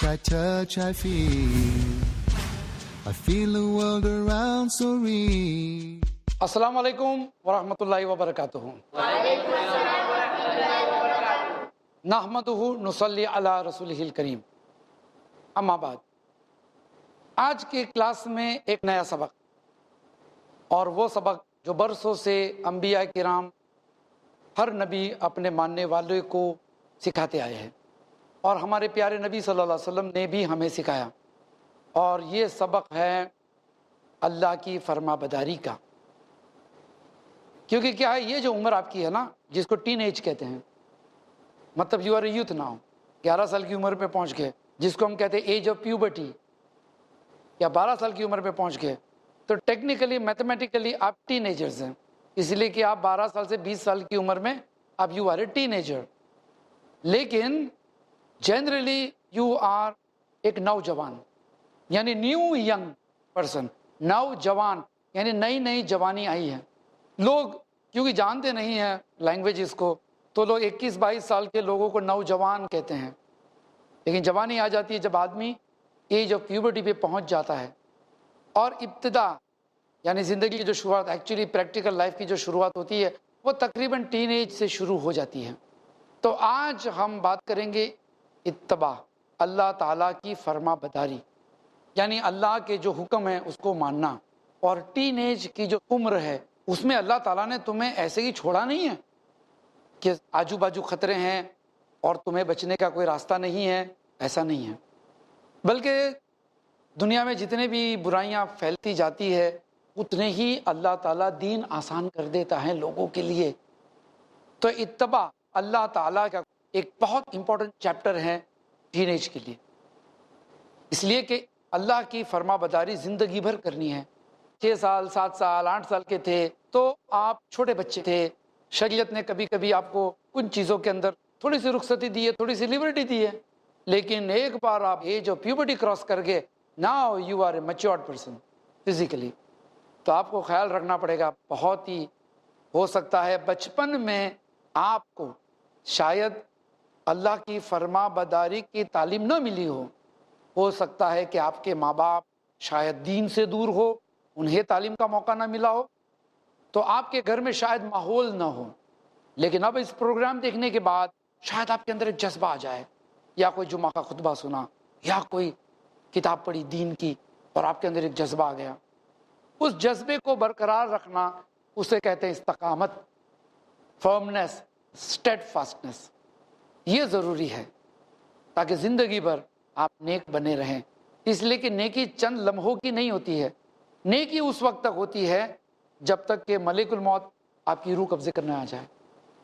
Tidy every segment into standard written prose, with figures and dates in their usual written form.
I touch, I feel the world around so real. السلام علیکم ورحمۃ اللہ وبرکاتہ. نحمدہ نصلی علی رسولہ الکریم. اما بعد، آج کی کلاس میں ایک نیا سبق، اور وہ سبق جو برسوں سے انبیاء کرام ہر نبی اپنے ماننے والے کو سکھاتے آئے ہیں، اور ہمارے پیارے نبی صلی اللہ علیہ وسلم نے بھی ہمیں سکھایا. اور یہ سبق ہے اللہ کی فرما برداری کا. کیونکہ کیا ہے، یہ جو عمر آپ کی ہے نا، جس کو ٹین ایج کہتے ہیں، مطلب you are a youth now, 11 سال کی عمر پہ پہنچ گئے، جس کو ہم کہتے ہیں ایج آف پیوبرٹی، یا 12 سال کی عمر پہ پہنچ گئے، تو ٹیکنیکلی میتھمیٹیکلی آپ ٹین ایجرز ہیں، اس لیے کہ آپ 12 سال سے 20 سال کی عمر میں آپ you are a teenager. لیکن جنرلی یو آر ایک نوجوان، یعنی نیو ینگ پرسن. نوجوان یعنی نئی نئی جوانی آئی ہے. لوگ کیونکہ جانتے نہیں ہیں لینگویج کو، تو لوگ 21-22 سال کے لوگوں کو نوجوان کہتے ہیں. لیکن جوانی آ جاتی ہے جب آدمی ایج آف پیوبرٹی پہ پہنچ جاتا ہے. اور ابتدا یعنی زندگی کی جو شروعات، ایکچولی پریکٹیکل لائف کی جو شروعات ہوتی ہے، وہ تقریباً ٹین ایج سے شروع ہو جاتی ہے. تو آج ہم بات کریں گے اتباع، اللہ تعالیٰ کی فرما برداری، یعنی اللہ کے جو حکم ہے اس کو ماننا. اور ٹین ایج کی جو عمر ہے، اس میں اللہ تعالیٰ نے تمہیں ایسے ہی چھوڑا نہیں ہے کہ آجو باجو خطرے ہیں اور تمہیں بچنے کا کوئی راستہ نہیں ہے. ایسا نہیں ہے، بلکہ دنیا میں جتنے بھی برائیاں پھیلتی جاتی ہے، اتنے ہی اللہ تعالیٰ دین آسان کر دیتا ہے لوگوں کے لیے. تو اتباع اللہ تعالیٰ کا ایک بہت امپورٹنٹ چیپٹر ہے ٹین ایج کے لیے، اس لیے کہ اللہ کی فرما برداری زندگی بھر کرنی ہے. 6 سال 7 سال 8 سال کے تھے تو آپ چھوٹے بچے تھے. شریعت نے کبھی کبھی آپ کو کچھ چیزوں کے اندر تھوڑی سی رخصتی دی ہے، تھوڑی سی لیبرٹی دی ہے. لیکن ایک بار آپ ایج آف پیوبرٹی کراس کر گئے، now you are a matured person physically. تو آپ کو خیال رکھنا پڑے گا. بہت ہی ہو سکتا ہے بچپن میں آپ کو شاید اللہ کی فرما برداری کی تعلیم نہ ملی ہو سکتا ہے کہ آپ کے ماں باپ شاید دین سے دور ہو، انہیں تعلیم کا موقع نہ ملا ہو، تو آپ کے گھر میں شاید ماحول نہ ہو. لیکن اب اس پروگرام دیکھنے کے بعد شاید آپ کے اندر ایک جذبہ آ جائے، یا کوئی جمعہ کا خطبہ سنا، یا کوئی کتاب پڑھی دین کی، اور آپ کے اندر ایک جذبہ آ گیا. اس جذبے کو برقرار رکھنا، اسے کہتے ہیں استقامت، فرمنس، اسٹیڈ فاسٹنس. یہ ضروری ہے تاکہ زندگی بھر آپ نیک بنے رہیں. اس لیے کہ نیکی چند لمحوں کی نہیں ہوتی ہے. نیکی اس وقت تک ہوتی ہے جب تک کہ ملک الموت آپ کی روح قبضے کرنے آ جائے.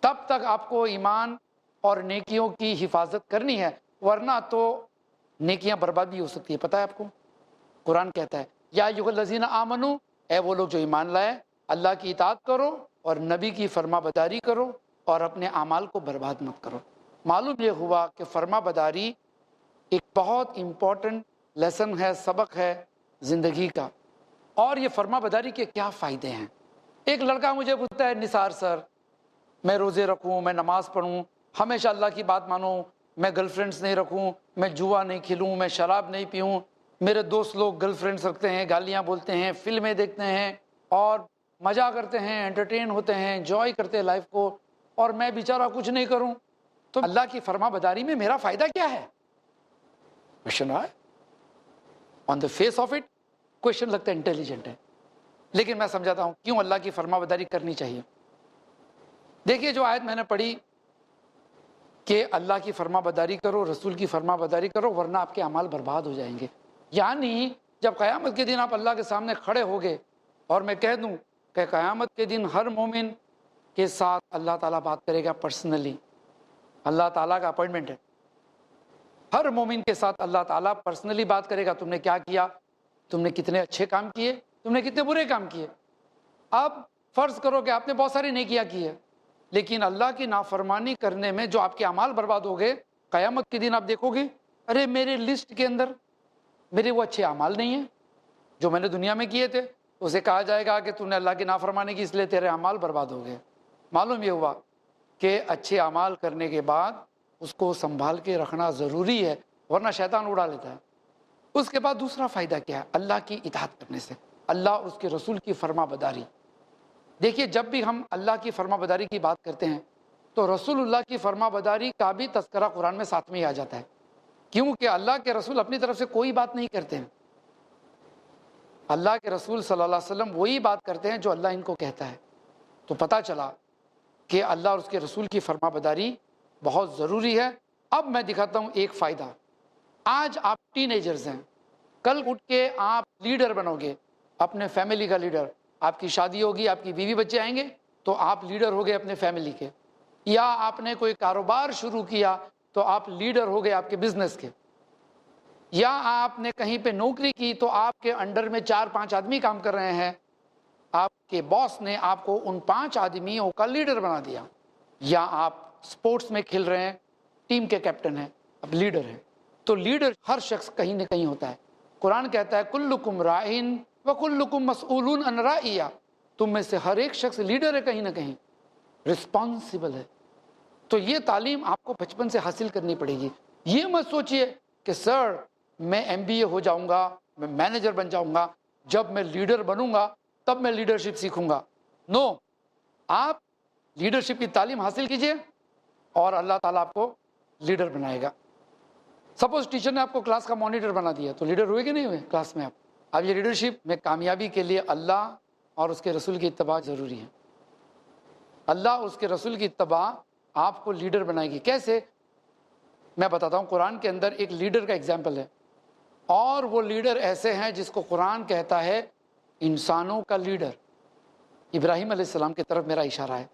تب تک آپ کو ایمان اور نیکیوں کی حفاظت کرنی ہے، ورنہ تو نیکیاں برباد بھی ہو سکتی ہے. پتہ ہے آپ کو، قرآن کہتا ہے یا ایھا الذین آمنو، اے وہ لوگ جو ایمان لائے، اللہ کی اطاعت کرو اور نبی کی فرما برداری کرو اور اپنے اعمال کو برباد مت کرو. معلوم یہ ہوا کہ فرما برداری ایک بہت امپورٹنٹ لیسن ہے، سبق ہے زندگی کا. اور یہ فرما برداری کے کیا فائدے ہیں؟ ایک لڑکا مجھے پوچھتا ہے، نثار سر، میں روزے رکھوں، میں نماز پڑھوں، ہمیشہ اللہ کی بات مانوں، میں گرل فرینڈس نہیں رکھوں، میں جوا نہیں کھیلوں، میں شراب نہیں پیوں، میرے دوست لوگ گرل فرینڈس رکھتے ہیں، گالیاں بولتے ہیں، فلمیں دیکھتے ہیں اور مزہ کرتے ہیں، انٹرٹین ہوتے ہیں، انجوائے کرتے ہیں لائف کو، اور میں بیچارہ کچھ نہیں کروں، تو اللہ کی فرما برداری میں میرا فائدہ کیا ہے؟ کوشچن ہے on the face of it, question لگتا ہے انٹیلیجنٹ ہے، لیکن میں سمجھاتا ہوں کیوں اللہ کی فرما برداری کرنی چاہیے. دیکھیے جو آیت میں نے پڑھی کہ اللہ کی فرما برداری کرو، رسول کی فرما برداری کرو، ورنہ آپ کے اعمال برباد ہو جائیں گے. یعنی جب قیامت کے دن آپ اللہ کے سامنے کھڑے ہوگے، اور میں کہہ دوں کہ قیامت کے دن ہر مومن کے ساتھ اللہ تعالیٰ بات کرے گا پرسنلی. اللہ تعالیٰ کا اپوائنٹمنٹ ہے، ہر مومن کے ساتھ اللہ تعالیٰ پرسنلی بات کرے گا. تم نے کیا کیا، تم نے کتنے اچھے کام کیے، تم نے کتنے برے کام کیے. اب فرض کرو کہ آپ نے بہت ساری نیکیاں کی ہے، لیکن اللہ کی نافرمانی کرنے میں جو آپ کے اعمال برباد ہو گئے، قیامت کے دن آپ دیکھو گے، ارے میرے لسٹ کے اندر میرے وہ اچھے اعمال نہیں ہیں جو میں نے دنیا میں کیے تھے. اسے کہا جائے گا کہ تم نے اللہ کی نافرمانی کی، اس لیے تیرے اعمال برباد ہو گئے. معلوم یہ ہوا کہ اچھے اعمال کرنے کے بعد اس کو سنبھال کے رکھنا ضروری ہے، ورنہ شیطان اڑا لیتا ہے۔ اس کے بعد دوسرا فائدہ کیا ہے؟ اللہ کی اطاعت کرنے سے، اللہ اور اس کے رسول کی فرما بداری۔ دیکھیے جب بھی ہم اللہ کی فرما بداری کی بات کرتے ہیں تو رسول اللہ کی فرما بداری کا بھی تذکرہ قرآن میں ساتھ میں ہی آ جاتا ہے، کیونکہ اللہ کے رسول اپنی طرف سے کوئی بات نہیں کرتے ہیں، اللہ کے رسول صلی اللہ علیہ وسلم وہی بات کرتے ہیں جو اللہ ان کو کہتا ہے۔ تو پتہ چلا کہ اللہ اور اس کے رسول کی فرما بداری بہت ضروری ہے۔ اب میں دکھاتا ہوں ایک فائدہ۔ آج آپ ٹین ایجرز ہیں، کل اٹھ کے آپ لیڈر بنو گے، اپنے فیملی کا لیڈر، آپ کی شادی ہوگی، آپ کی بیوی بچے آئیں گے تو آپ لیڈر ہو گئے اپنے فیملی کے، یا آپ نے کوئی کاروبار شروع کیا تو آپ لیڈر ہو گئے آپ کے بزنس کے، یا آپ نے کہیں پہ نوکری کی تو آپ کے انڈر میں 4-5 آدمی کام کر رہے ہیں، آپ کے باس نے آپ کو ان 5 آدمیوں کا لیڈر بنا دیا، یا آپ سپورٹس میں کھیل رہے ہیں، ٹیم کے کیپٹن ہیں، اب لیڈر ہیں۔ تو لیڈر ہر شخص کہیں نہ کہیں ہوتا ہے۔ قرآن کہتا ہے کلکم راعٍ وکلکم مسئولون عن رعیہ، تم میں سے ہر ایک شخص لیڈر ہے، کہیں نہ کہیں رسپانسبل ہے۔ تو یہ تعلیم آپ کو بچپن سے حاصل کرنی پڑے گی۔ یہ مت سوچئے کہ سر میں MBA ہو جاؤں گا، میں مینیجر بن جاؤں گا، جب میں لیڈر بنوں گا تب میں لیڈرشپ سیکھوں گا۔ نو، آپ لیڈرشپ کی تعلیم حاصل کیجئے اور اللہ تعالیٰ آپ کو لیڈر بنائے گا۔ سپوز ٹیچر نے آپ کو کلاس کا مانیٹر بنا دیا تو لیڈر ہوئے کہ نہیں ہوئے کلاس میں آپ؟ اب یہ لیڈرشپ میں کامیابی کے لیے اللہ اور اس کے رسول کی اتباع ضروری ہے۔ اللہ اور اس کے رسول کی اتباع آپ کو لیڈر بنائے گی۔ کیسے؟ میں بتاتا ہوں۔ قرآن کے اندر ایک لیڈر کا ایگزامپل ہے، اور وہ لیڈر ایسے ہیں جس کو قرآن کہتا ہے انسانوں کا لیڈر۔ ابراہیم علیہ السلام کی طرف میرا اشارہ ہے،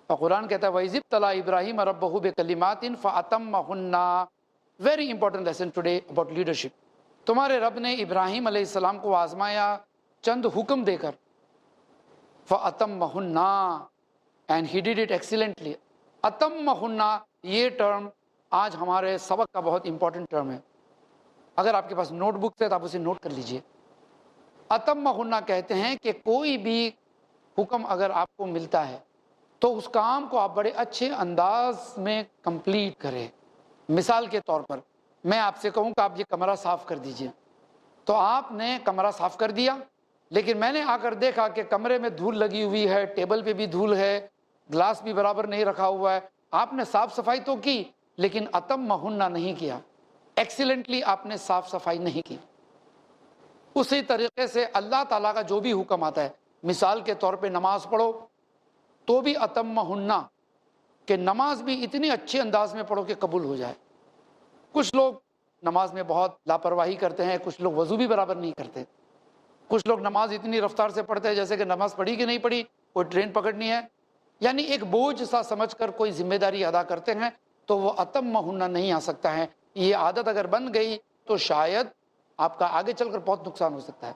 اور قرآن کہتا ہے وَإِذِ ابْتَلَىٰ إِبْرَاهِيمَ رَبَّهُ بِكَلِمَاتٍ فَأَتَمَّهُنَّ۔ Very important lesson today about leadership. تمہارے رب نے ابراہیم علیہ السلام کو آزمایا چند حکم دے کر، فَأَتَمَّهُنَّ اینڈ ہی ڈیڈ اٹ ایکسیلنٹلی۔ اتمہن یہ ٹرم آج ہمارے سبق کا بہت امپورٹنٹ ٹرم ہے۔ اگر آپ کے پاس نوٹ بک ہے تو آپ اسے نوٹ کر لیجئے۔ اتمہن کہتے ہیں کہ کوئی بھی حکم اگر آپ کو ملتا ہے تو اس کام کو آپ بڑے اچھے انداز میں کمپلیٹ کریں۔ مثال کے طور پر میں آپ سے کہوں کہ آپ یہ کمرہ صاف کر دیجئے، تو آپ نے کمرہ صاف کر دیا، لیکن میں نے آ کر دیکھا کہ کمرے میں دھول لگی ہوئی ہے، ٹیبل پہ بھی دھول ہے، گلاس بھی برابر نہیں رکھا ہوا ہے۔ آپ نے صاف صفائی تو کی لیکن اتمہن نہیں کیا، ایکسیلنٹلی آپ نے صاف صفائی نہیں کی۔ اسی طریقے سے اللہ تعالیٰ کا جو بھی حکم آتا ہے، مثال کے طور پہ نماز پڑھو تو بھی اتمہن، کہ نماز بھی اتنے اچھے انداز میں پڑھو کہ قبول ہو جائے۔ کچھ لوگ نماز میں بہت لاپرواہی کرتے ہیں، کچھ لوگ وضو بھی برابر نہیں کرتے، کچھ لوگ نماز اتنی رفتار سے پڑھتے ہیں جیسے کہ نماز پڑھی کہ نہیں پڑھی، کوئی ٹرین پکڑنی ہے، یعنی ایک بوجھ سا سمجھ کر کوئی ذمہ داری ادا کرتے ہیں، تو وہ اتمہن نہیں آ سکتا ہے۔ یہ عادت اگر بن گئی تو شاید آپ کا آگے چل کر بہت نقصان ہو سکتا ہے،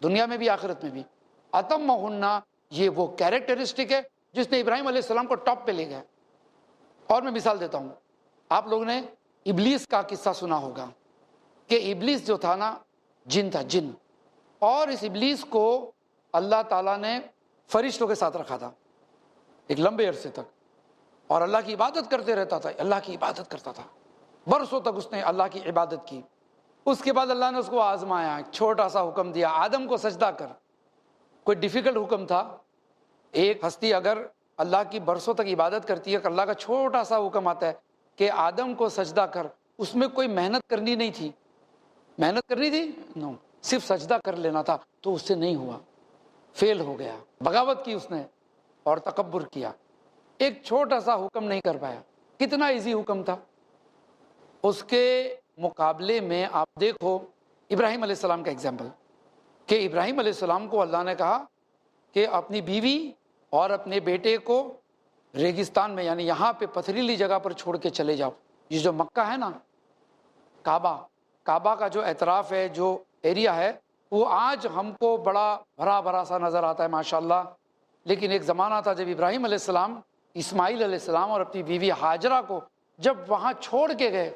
دنیا میں بھی آخرت میں بھی۔ اتمہن یہ وہ کیریکٹرسٹک ہے جس نے ابراہیم علیہ السلام کو ٹاپ پہ لے گیا۔ اور میں مثال دیتا ہوں، آپ لوگوں نے ابلیس کا قصہ سنا ہوگا کہ ابلیس جو تھا نا، جن تھا، جن، اور اس ابلیس کو اللہ تعالیٰ نے فرشتوں کے ساتھ رکھا تھا ایک لمبے عرصے تک، اور اللہ کی عبادت کرتے رہتا تھا، اللہ کی عبادت کرتا تھا، برسوں تک اس نے اللہ کی عبادت کی۔ اس کے بعد اللہ نے اس کو آزمایا، چھوٹا سا حکم دیا، آدم کو سجدہ کر۔ کوئی ڈیفیکلٹ حکم تھا؟ ایک ہستی اگر اللہ کی برسوں تک عبادت کرتی ہے کہ اللہ کا چھوٹا سا حکم آتا ہے کہ آدم کو سجدہ کر، اس میں کوئی محنت کرنی نہیں تھی، محنت کرنی تھی نو، صرف سجدہ کر لینا تھا، تو اس سے نہیں ہوا، فیل ہو گیا، بغاوت کی اس نے اور تکبر کیا، ایک چھوٹا سا حکم نہیں کر پایا۔ کتنا ایزی حکم تھا۔ اس کے مقابلے میں آپ دیکھو ابراہیم علیہ السلام کا ایگزامپل، کہ ابراہیم علیہ السلام کو اللہ نے کہا کہ اپنی بیوی اور اپنے بیٹے کو ریگستان میں، یعنی یہاں پہ پتھریلی جگہ پر چھوڑ کے چلے جاؤ۔ یہ جو مکہ ہے نا، کعبہ کا جو اطراف ہے، جو ایریا ہے، وہ آج ہم کو بڑا بھرا بھرا سا نظر آتا ہے ماشاءاللہ، لیکن ایک زمانہ تھا جب ابراہیم علیہ السلام اسماعیل علیہ السلام اور اپنی بیوی ہاجرہ کو جب وہاں چھوڑ کے گئے،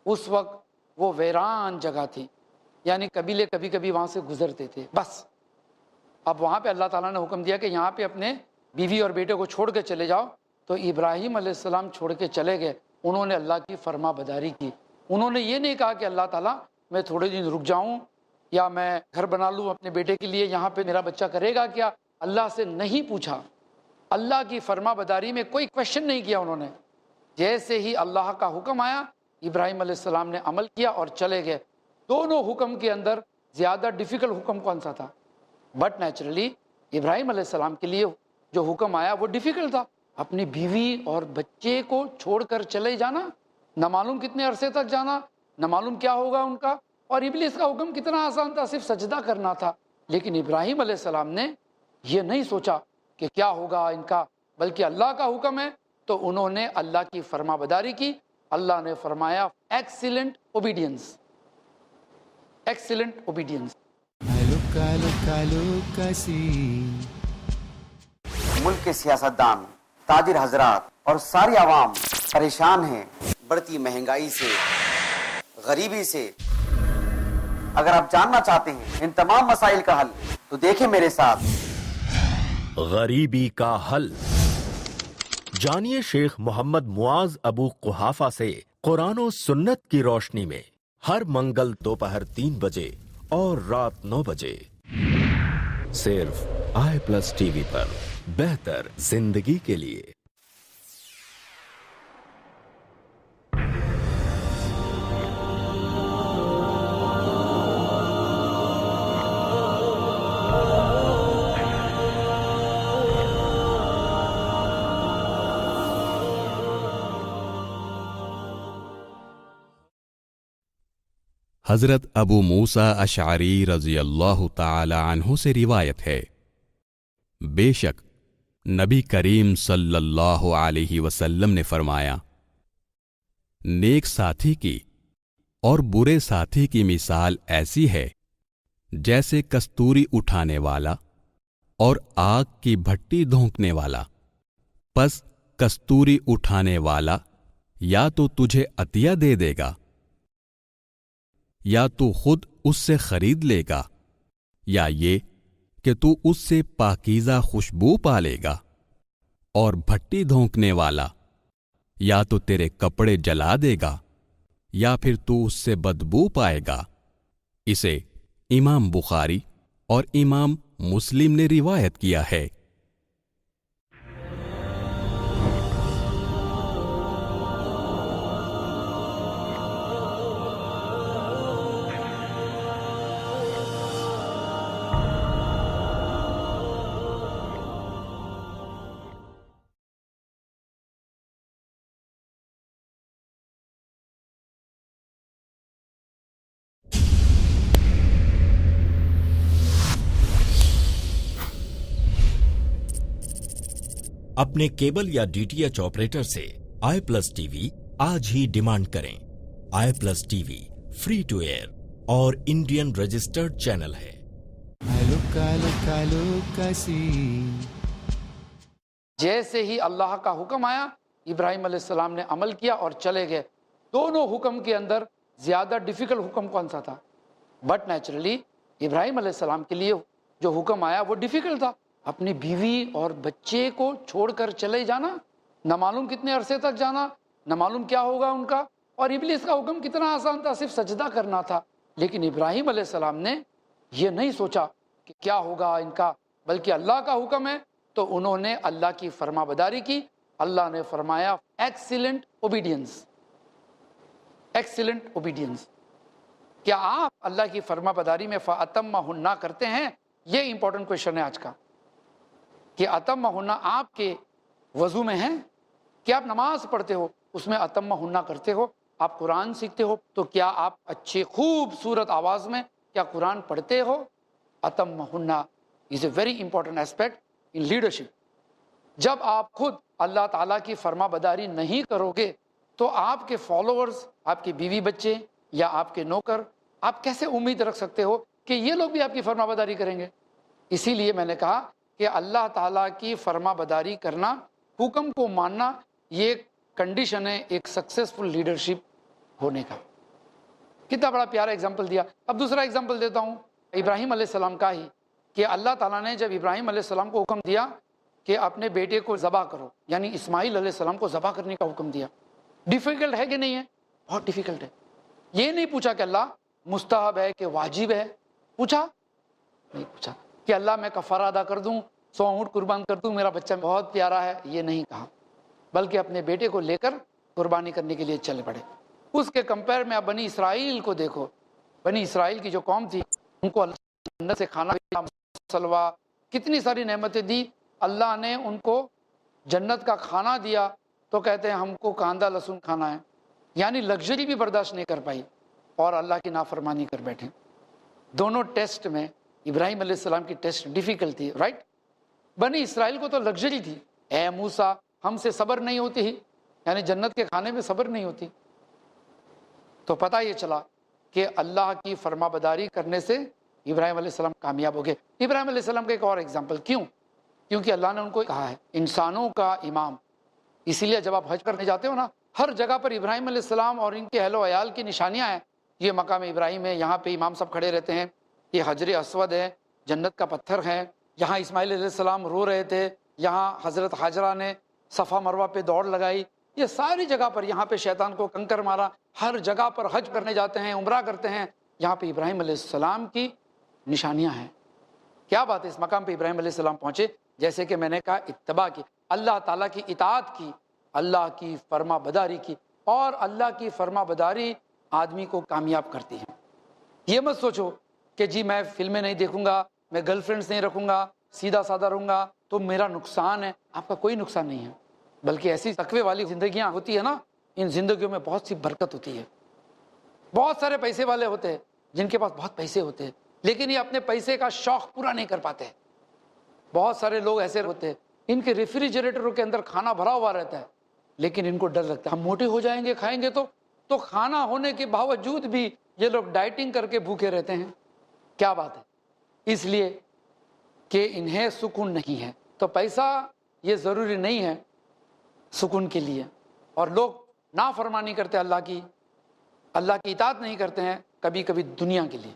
اس وقت وہ ویران جگہ تھی، یعنی قبیلے کبھی کبھی وہاں سے گزرتے تھے بس۔ اب وہاں پہ اللہ تعالیٰ نے حکم دیا کہ یہاں پہ اپنے بیوی اور بیٹے کو چھوڑ کے چلے جاؤ، تو ابراہیم علیہ السلام چھوڑ کے چلے گئے، انہوں نے اللہ کی فرما بداری کی۔ انہوں نے یہ نہیں کہا کہ اللہ تعالیٰ میں تھوڑے دن رک جاؤں یا میں گھر بنا لوں اپنے بیٹے کے لیے، یہاں پہ میرا بچہ کرے گا کیا، اللہ سے نہیں پوچھا، اللہ کی فرما بداری میں کوئی کویشچن نہیں کیا انہوں نے۔ جیسے ہی اللہ کا حکم آیا ابراہیم علیہ السلام نے عمل کیا اور چلے گئے۔ دونوں حکم کے اندر زیادہ ڈیفیکلٹ حکم کون سا تھا؟ بٹ نیچرلی ابراہیم علیہ السلام کے لیے جو حکم آیا وہ ڈیفیکلٹ تھا، اپنی بیوی اور بچے کو چھوڑ کر چلے جانا، نہ معلوم کتنے عرصے تک جانا، نہ معلوم کیا ہوگا ان کا۔ اور ابلیس کا حکم کتنا آسان تھا، صرف سجدہ کرنا تھا، لیکن ابراہیم علیہ السلام نے یہ نہیں سوچا کہ کیا ہوگا ان کا، بلکہ اللہ کا حکم ہے تو انہوں نے اللہ کی فرما بداری کی۔ اللہ نے فرمایا ایکسیلنٹ اوبیڈینس، ایکسیلنٹ اوبیڈینس۔ ملک کے سیاستدان، تاجر حضرات اور ساری عوام پریشان ہیں بڑھتی مہنگائی سے، غریبی سے۔ اگر آپ جاننا چاہتے ہیں ان تمام مسائل کا حل تو دیکھیں میرے ساتھ غریبی کا حل۔ جانیے شیخ محمد معاذ ابو قحافہ سے قرآن و سنت کی روشنی میں، ہر منگل دوپہر 3 بجے اور رات 9 بجے، صرف i+ ٹی وی پر، بہتر زندگی کے لیے۔ حضرت ابو موسیٰ اشعری رضی اللہ تعالی عنہ سے روایت ہے، بے شک نبی کریم صلی اللہ علیہ وسلم نے فرمایا، نیک ساتھی کی اور برے ساتھی کی مثال ایسی ہے جیسے کستوری اٹھانے والا اور آگ کی بھٹی دھونکنے والا۔ پس کستوری اٹھانے والا یا تو تجھے عطیہ دے دے گا یا تو خود اس سے خرید لے گا، یا یہ کہ تو اس سے پاکیزہ خوشبو پالے گا، اور بھٹی دھونکنے والا یا تو تیرے کپڑے جلا دے گا یا پھر تو اس سے بدبو پائے گا۔ اسے امام بخاری اور امام مسلم نے روایت کیا ہے۔ اپنے کیبل یا DTH آپریٹر سے i+ ٹی وی آج ہی ڈیمانڈ کریں۔ i+ T V free to air اور انڈین رجسٹرڈ چینل ہے۔ جیسے ہی اللہ کا حکم آیا ابراہیم علیہ السلام نے عمل کیا اور چلے گئے۔ دونوں حکم کے اندر زیادہ ڈیفیکلٹ حکم کون سا تھا؟ بٹ نیچرلی ابراہیم علیہ السلام کے لیے جو حکم آیا وہ ڈیفیکلٹ تھا، اپنی بیوی اور بچے کو چھوڑ کر چلے جانا، نہ معلوم کتنے عرصے تک جانا، نہ معلوم کیا ہوگا ان کا۔ اور ابلیس کا حکم کتنا آسان تھا، صرف سجدہ کرنا تھا، لیکن ابراہیم علیہ السلام نے یہ نہیں سوچا کہ کیا ہوگا ان کا، بلکہ اللہ کا حکم ہے تو انہوں نے اللہ کی فرما بداری کی۔ اللہ نے فرمایا ایکسیلنٹ اوبیڈینس، ایکسیلنٹ اوبیڈینس۔ کیا آپ اللہ کی فرما بداری میں فَأَتَمَّهُنَّ کرتے ہیں؟ یہ امپورٹنٹ کویشچن ہے آج کا، کہ اتمہن آپ کے وضو میں ہیں؟ کیا آپ نماز پڑھتے ہو اس میں اتمہن کرتے ہو؟ آپ قرآن سیکھتے ہو تو کیا آپ اچھی خوبصورت آواز میں کیا قرآن پڑھتے ہو؟ اتمہن is a very important aspect in leadership. جب آپ خود اللہ تعالیٰ کی فرما بداری نہیں کرو گے تو آپ کے فالوورز، آپ کی بیوی بچے یا آپ کے نوکر، آپ کیسے امید رکھ سکتے ہو کہ یہ لوگ بھی آپ کی فرما بداری کریں گے؟ اسی لیے میں نے کہا کہ اللہ تعالیٰ کی فرما بداری کرنا، حکم کو ماننا، یہ ایک کنڈیشن ہے ایک سکسیسفل لیڈرشپ ہونے کا۔ کتنا بڑا پیارا اگزامپل دیا۔ اب دوسرا اگزامپل دیتا ہوں ابراہیم علیہ السلام کا ہی، کہ اللہ تعالیٰ نے جب ابراہیم علیہ السلام کو حکم دیا کہ اپنے بیٹے کو ذبح کرو، یعنی اسماعیل علیہ السلام کو ذبح کرنے کا حکم دیا۔ ڈیفیکلٹ ہے کہ نہیں ہے؟ بہت ڈیفیکلٹ ہے، یہ نہیں پوچھا کہ اللہ مستحب ہے کہ واجب ہے، پوچھا نہیں پوچھا کہ اللہ میں کفارہ ادا کر دوں، 100 اونٹ قربان کر دوں، میرا بچہ بہت پیارا ہے، یہ نہیں کہا، بلکہ اپنے بیٹے کو لے کر قربانی کرنے کے لیے چل پڑے۔ اس کے کمپیئر میں آپ بنی اسرائیل کو دیکھو، بنی اسرائیل کی جو قوم تھی ان کو اللہ جنت سے کھانا دیا، سلوا کتنی ساری نعمتیں دی، اللہ نے ان کو جنت کا کھانا دیا تو کہتے ہیں ہم کو کاندھا لہسن کھانا ہے، یعنی لگژری بھی برداشت نہیں کر پائی اور اللہ کی نافرمانی کر بیٹھے۔ دونوں ٹیسٹ میں ابراہیم علیہ السلام کی ٹیسٹ ڈیفیکلٹ تھی، رائٹ؟ بنی اسرائیل کو تو لگژری تھی، اے موسیٰ ہم سے صبر نہیں ہوتی ہی، یعنی جنت کے کھانے میں صبر نہیں ہوتی۔ تو پتہ یہ چلا کہ اللہ کی فرما بداری کرنے سے ابراہیم علیہ السلام کامیاب ہو گئے۔ ابراہیم علیہ السلام کا ایک اور ایگزامپل، کیوں؟ کیونکہ اللہ نے ان کو کہا ہے انسانوں کا امام، اسی لیے جب آپ حج کرنے جاتے ہو نا، ہر جگہ پر ابراہیم علیہ السلام اور ان کے اہل و عیال کی نشانیاں ہیں، یہ مقام ابراہیم ہے، یہاں پہ امام سب کھڑے رہتے ہیں، یہ حجر اسود ہے، جنت کا پتھر ہے، یہاں اسماعیل علیہ السلام رو رہے تھے، یہاں حضرت حاجرہ نے صفا مروہ پہ دوڑ لگائی، یہ ساری جگہ پر، یہاں پہ شیطان کو کنکر مارا، ہر جگہ پر حج کرنے جاتے ہیں، عمرہ کرتے ہیں، یہاں پہ ابراہیم علیہ السلام کی نشانیاں ہیں۔ کیا بات ہے، اس مقام پہ ابراہیم علیہ السلام پہنچے، جیسے کہ میں نے کہا اتباع کی، اللہ تعالیٰ کی اطاعت کی، اللہ کی فرما بداری کی، اور اللہ کی فرما بداری آدمی کو کامیاب کرتی ہے۔ یہ مت سوچو کہ جی میں فلمیں نہیں دیکھوں گا، میں گرل فرینڈس نہیں رکھوں گا، سیدھا سادہ رہوں گا تو میرا نقصان ہے۔ آپ کا کوئی نقصان نہیں ہے، بلکہ ایسی تقوی والی زندگیاں ہوتی ہے نا، ان زندگیوں میں بہت سی برکت ہوتی ہے۔ بہت سارے پیسے والے ہوتے ہیں جن کے پاس بہت پیسے ہوتے ہیں، لیکن یہ اپنے پیسے کا شوق پورا نہیں کر پاتے۔ بہت سارے لوگ ایسے ہوتے ہیں ان کے ریفریجریٹروں کے اندر کھانا بھرا ہوا رہتا ہے، لیکن ان کو ڈر لگتا ہے ہم موٹے ہو جائیں گے کھائیں گے تو کھانا ہونے کے باوجود بھی یہ لوگ ڈائٹنگ کر کے بھوکے رہتے ہیں۔ کیا بات ہے؟ اس لیے کہ انہیں سکون نہیں ہے۔ تو پیسہ یہ ضروری نہیں ہے سکون کے لیے، اور لوگ نافرمانی کرتے اللہ کی اطاعت نہیں کرتے ہیں کبھی کبھی دنیا کے لیے۔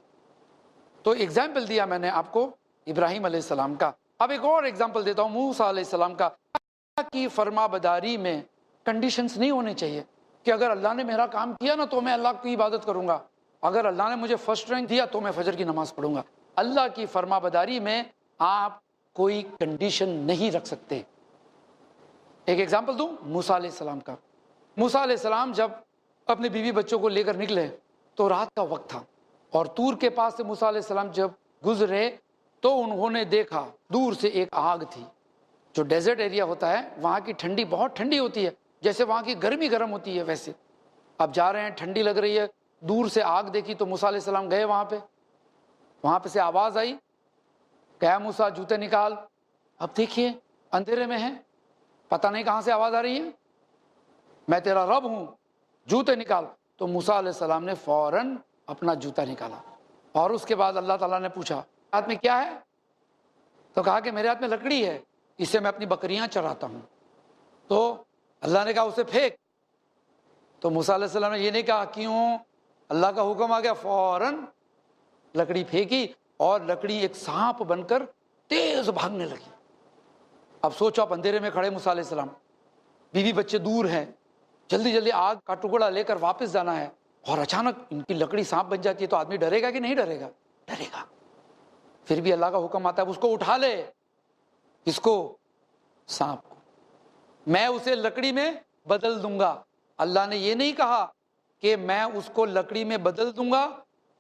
تو ایگزامپل دیا میں نے آپ کو ابراہیم علیہ السلام کا، اب ایک اور ایگزامپل دیتا ہوں موسیٰ علیہ السلام کا۔ اللہ کی فرما بداری میں کنڈیشنز نہیں ہونے چاہیے کہ اگر اللہ نے میرا کام کیا نا تو میں اللہ کی عبادت کروں گا، اگر اللہ نے مجھے فرسٹ رینک دیا تو میں فجر کی نماز پڑھوں گا۔ اللہ کی فرما بداری میں آپ کوئی کنڈیشن نہیں رکھ سکتے۔ ایک ایگزامپل دوں موسیٰ علیہ السلام کا۔ موسیٰ علیہ السلام جب اپنے بیوی بچوں کو لے کر نکلے تو رات کا وقت تھا، اور طور کے پاس سے موسیٰ علیہ السلام جب گزرے تو انہوں نے دیکھا دور سے ایک آگ تھی۔ جو ڈیزرٹ ایریا ہوتا ہے وہاں کی ٹھنڈی بہت ٹھنڈی ہوتی ہے، جیسے وہاں کی گرمی گرم ہوتی ہے ویسے۔ اب جا رہے ہیں، ٹھنڈی لگ رہی ہے، دور سے آگ دیکھی تو موسیٰ علیہ السلام گئے وہاں پہ سے آواز آئی، کہا موسیٰ جوتے نکال۔ اب دیکھیے اندھیرے میں ہیں، پتہ نہیں کہاں سے آواز آ رہی ہے، میں تیرا رب ہوں، جوتے نکال۔ تو موسیٰ علیہ السلام نے فوراً اپنا جوتا نکالا، اور اس کے بعد اللہ تعالیٰ نے پوچھا ہاتھ میں کیا ہے؟ تو کہا کہ میرے ہاتھ میں لکڑی ہے، اس سے میں اپنی بکریاں چراتا ہوں۔ تو اللہ نے کہا اسے پھینک۔ تو موسیٰ علیہ السلام نے یہ نہیں کہا کیوں، اللہ کا حکم آ گیا، فوراً لکڑی پھینکی اور لکڑی ایک سانپ بن کر تیز بھاگنے لگی۔ اب سوچو آپ اندھیرے میں کھڑے موسیٰ علیہ السلام، بیوی بچے دور ہیں، جلدی جلدی آگ کا ٹکڑا لے کر واپس جانا ہے، اور اچانک ان کی لکڑی سانپ بن جاتی ہے تو آدمی ڈرے گا کہ نہیں ڈرے گا؟ ڈرے گا۔ پھر بھی اللہ کا حکم آتا ہے اس کو اٹھا لے، اس کو، سانپ کو، میں اسے لکڑی میں بدل دوں گا۔ اللہ نے یہ نہیں کہا کہ میں اس کو لکڑی میں بدل دوں گا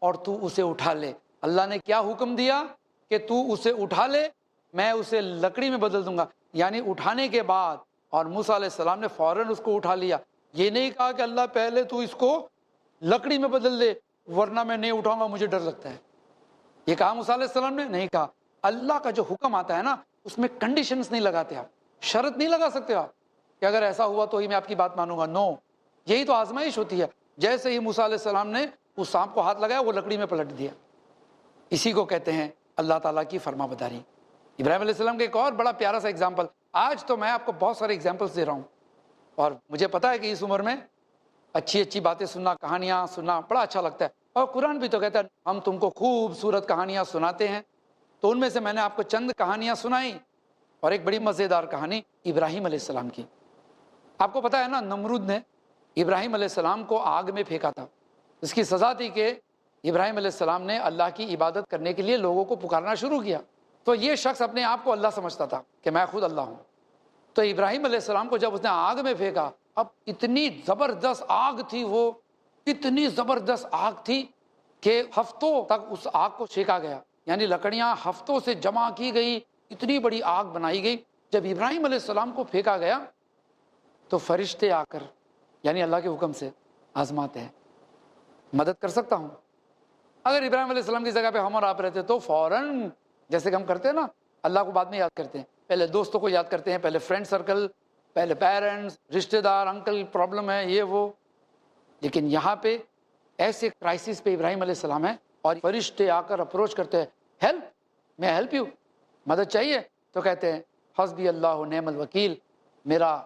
اور تو اسے اٹھا لے۔ اللہ نے کیا حکم دیا کہ تو اسے اٹھا لے، میں اسے لکڑی میں بدل دوں گا، یعنی اٹھانے کے بعد، اور موسیٰ علیہ السلام نے فوراً اس کو اٹھا لیا۔ یہ نہیں کہا کہ اللہ پہلے تو اس کو لکڑی میں بدل دے ورنہ میں نہیں اٹھاؤں گا، مجھے ڈر لگتا ہے، یہ کہا موسیٰ علیہ السلام نے؟ نہیں کہا۔ اللہ کا جو حکم آتا ہے نا اس میں کنڈیشنز نہیں لگاتے، آپ شرط نہیں لگا سکتے آپ کہ اگر ایسا ہوا تو ہی میں آپ کی بات مانوں گا، نو۔ یہی تو آزمائش ہوتی ہے۔ جیسے ہی موسیٰ علیہ السلام نے اس سانپ کو ہاتھ لگایا وہ لکڑی میں پلٹ دیا۔ اسی کو کہتے ہیں اللہ تعالیٰ کی فرما بداری۔ ابراہیم علیہ السلام کا ایک اور بڑا پیارا سا ایگزامپل، آج تو میں آپ کو بہت سارے ایگزامپلس دے رہا ہوں، اور مجھے پتا ہے کہ اس عمر میں اچھی اچھی باتیں سننا، کہانیاں سننا بڑا اچھا لگتا ہے، اور قرآن بھی تو کہتا ہے ہم تم کو خوبصورت کہانیاں سناتے ہیں۔ تو ان میں سے میں نے آپ کو چند کہانیاں سنائیں، اور ایک بڑی مزیدار کہانی ابراہیم علیہ السلام کی۔ آپ کو پتا ہے نا، نمرود نے ابراہیم علیہ السلام کو آگ میں پھینکا تھا، اس کی سزا تھی کہ ابراہیم علیہ السلام نے اللہ کی عبادت کرنے کے لیے لوگوں کو پکارنا شروع کیا. تو یہ شخص اپنے آپ کو اللہ سمجھتا تھا کہ میں خود اللہ ہوں. تو ابراہیم علیہ السلام کو جب اس نے آگ میں پھینکا, اب اتنی زبردست آگ تھی, وہ اتنی زبردست آگ تھی کہ ہفتوں تک اس آگ کو سینکا گیا, یعنی لکڑیاں ہفتوں سے جمع کی گئی, اتنی بڑی آگ بنائی گئی. جب ابراہیم علیہ السلام کو پھینکا گیا تو فرشتے آ کر, یعنی اللہ کے حکم سے, آزماتے ہیں مدد کر سکتا ہوں. اگر ابراہیم علیہ السلام کی جگہ پہ ہم اور آپ رہتے تو فوراً, جیسے کہ ہم کرتے ہیں نا, اللہ کو بعد میں یاد کرتے ہیں, پہلے دوستوں کو یاد کرتے ہیں, پہلے فرینڈ سرکل, پہلے پیرنٹس, رشتہ دار, انکل پرابلم ہے, یہ وہ. لیکن یہاں پہ ایسے کرائسس پہ ابراہیم علیہ السلام ہے اور فرشتے آ کر اپروچ کرتے ہیں, ہیلپ, میں ہیلپ یو, مدد چاہیے؟ تو کہتے ہیں حسبی اللہ و نعم الوکیل, میرا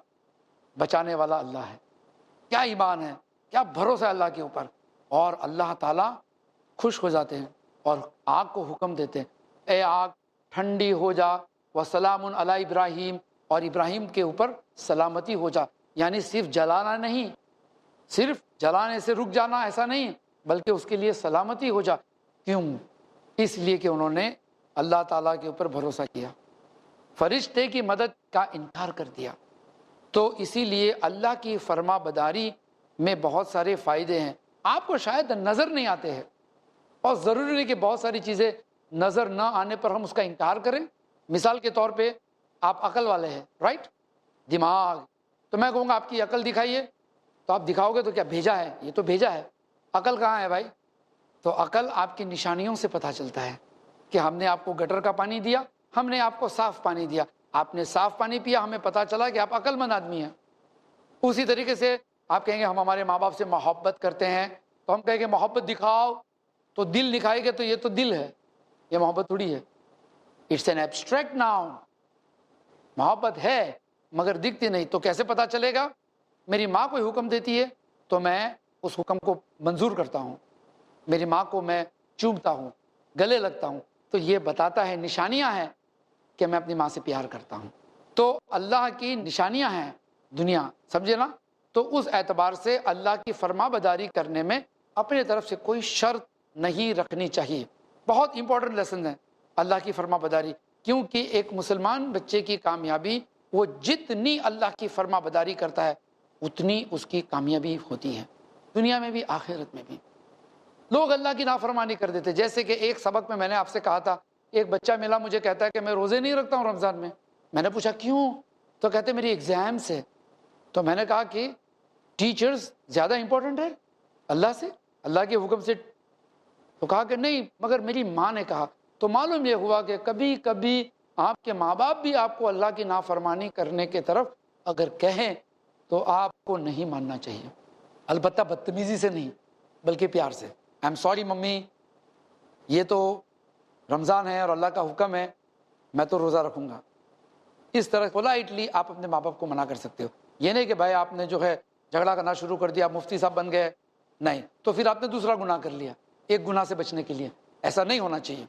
بچانے والا اللہ ہے. کیا ایمان ہے, کیا بھروسہ ہے اللہ کے اوپر. اور اللہ تعالیٰ خوش ہو جاتے ہیں اور آگ کو حکم دیتے ہیں, اے آگ ٹھنڈی ہو جا, وسلام علی ابراہیم, اور ابراہیم کے اوپر سلامتی ہو جا. یعنی صرف جلانا نہیں, صرف جلانے سے رک جانا ایسا نہیں, بلکہ اس کے لیے سلامتی ہو جا. کیوں؟ اس لیے کہ انہوں نے اللہ تعالیٰ کے اوپر بھروسہ کیا, فرشتے کی مدد کا انکار کر دیا. تو اسی لیے اللہ کی فرما بداری میں بہت سارے فائدے ہیں. آپ کو شاید نظر نہیں آتے ہیں, اور ضروری نہیں کہ بہت ساری چیزیں نظر نہ آنے پر ہم اس کا انکار کریں. مثال کے طور پہ آپ عقل والے ہیں, رائٹ, دماغ, تو میں کہوں گا آپ کی عقل دکھائیے, تو آپ دکھاؤ گے تو کیا بھیجا ہے, یہ تو بھیجا ہے. عقل کہاں ہے بھائی؟ تو عقل آپ کی نشانیوں سے پتہ چلتا ہے کہ ہم نے آپ کو گٹر کا پانی دیا, ہم نے آپ کو صاف پانی دیا, آپ نے صاف پانی پیا, ہمیں پتہ چلا کہ آپ عقل مند آدمی ہیں. اسی طریقے سے آپ کہیں گے ہم ہمارے ماں باپ سے محبت کرتے ہیں, تو ہم کہیں گے محبت دکھاؤ, تو دل دکھائے گے, تو یہ تو دل ہے, یہ محبت تھوڑی ہے. It's an abstract noun. محبت ہے مگر دکھتی نہیں. تو کیسے پتہ چلے گا؟ میری ماں کوئی حکم دیتی ہے تو میں اس حکم کو منظور کرتا ہوں, میری ماں کو میں چومتا ہوں, گلے لگتا ہوں, تو یہ بتاتا ہے, نشانیاں ہیں کہ میں اپنی ماں سے پیار کرتا ہوں. تو اللہ کی نشانیاں ہیں دنیا, سمجھے نا. تو اس اعتبار سے اللہ کی فرما بداری کرنے میں اپنے طرف سے کوئی شرط نہیں رکھنی چاہیے. بہت امپورٹنٹ لیسن ہے اللہ کی فرما بداری, کیونکہ ایک مسلمان بچے کی کامیابی, وہ جتنی اللہ کی فرما بداری کرتا ہے اتنی اس کی کامیابی ہوتی ہے, دنیا میں بھی آخرت میں بھی. لوگ اللہ کی نافرمانی کر دیتے. جیسے کہ ایک سبق میں نے آپ سے کہا تھا, ایک بچہ ملا مجھے, کہتا ہے کہ میں روزے نہیں رکھتا ہوں رمضان میں. میں نے پوچھا کیوں؟ تو کہتے میری ایگزامس ہے. تو میں نے کہا کہ ٹیچرز زیادہ امپورٹنٹ ہے اللہ سے, اللہ کے حکم سے؟ تو کہا کہ نہیں, مگر میری ماں نے کہا. تو معلوم یہ ہوا کہ کبھی کبھی آپ کے ماں باپ بھی آپ کو اللہ کی نافرمانی کرنے کے طرف اگر کہیں تو آپ کو نہیں ماننا چاہیے, البتہ بدتمیزی سے نہیں بلکہ پیار سے. آئی ایم سوری ممی, یہ تو رمضان ہے اور اللہ کا حکم ہے, میں تو روزہ رکھوں گا. اس طرح پولائٹلی آپ اپنے ماں باپ کو منع کر سکتے ہو. یہ نہیں کہ بھائی آپ نے جو ہے جھگڑا کرنا شروع کر دیا, مفتی صاحب بن گئے, نہیں, تو پھر آپ نے دوسرا گناہ کر لیا ایک گناہ سے بچنے کے لیے. ایسا نہیں ہونا چاہیے,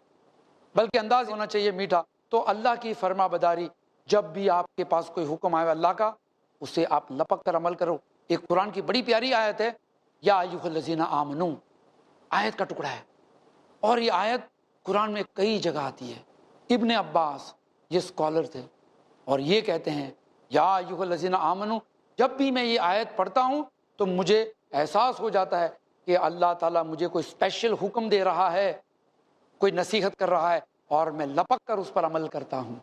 بلکہ انداز ہونا چاہیے میٹھا. تو اللہ کی فرما بداری, جب بھی آپ کے پاس کوئی حکم آئے اللہ کا, اسے آپ لپک کر عمل کرو. ایک قرآن کی بڑی پیاری آیت ہے, یا ایھا الذین آمنو, آیت کا ٹکڑا ہے, اور یہ آیت قرآن میں کئی جگہ آتی ہے. ابن عباس یہ اسکالر تھے اور یہ کہتے ہیں یا ایھا الذین آمنو, جب بھی میں یہ آیت پڑھتا ہوں تو مجھے احساس ہو جاتا ہے کہ اللہ تعالیٰ مجھے کوئی اسپیشل حکم دے رہا ہے, کوئی نصیحت کر رہا ہے, اور میں لپک کر اس پر عمل کرتا ہوں,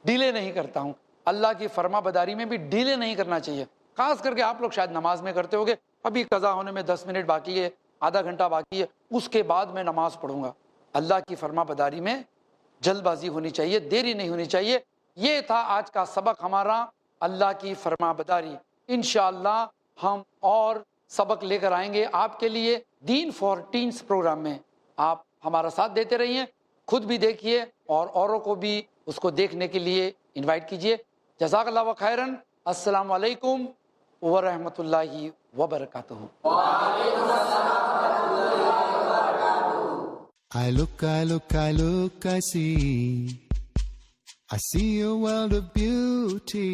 ڈیلے نہیں کرتا ہوں. اللہ کی فرما بداری میں بھی ڈیلے نہیں کرنا چاہیے. خاص کر کے آپ لوگ شاید نماز میں کرتے ہوگے, ابھی قضا ہونے میں 10 منٹ باقی ہے, آدھا گھنٹہ باقی ہے, اس کے بعد میں نماز پڑھوں گا. اللہ کی فرما بداری میں جلد بازی ہونی چاہیے, دیری نہیں ہونی چاہیے. یہ تھا آج کا سبق ہمارا, اللہ کی فرما بداری. انشاءاللہ ہم اور سبق لے کر آئیں گے آپ کے لیے دین فار ٹینز پروگرام میں. آپ ہمارا ساتھ دیتے رہیے, خود بھی دیکھیے اور اوروں کو بھی اس کو دیکھنے کے لیے انوائٹ کیجیے. جزاک اللہ خیرن. السلام علیکم ورحمۃ اللہ وبرکاتہ. I look, I see a world of beauty.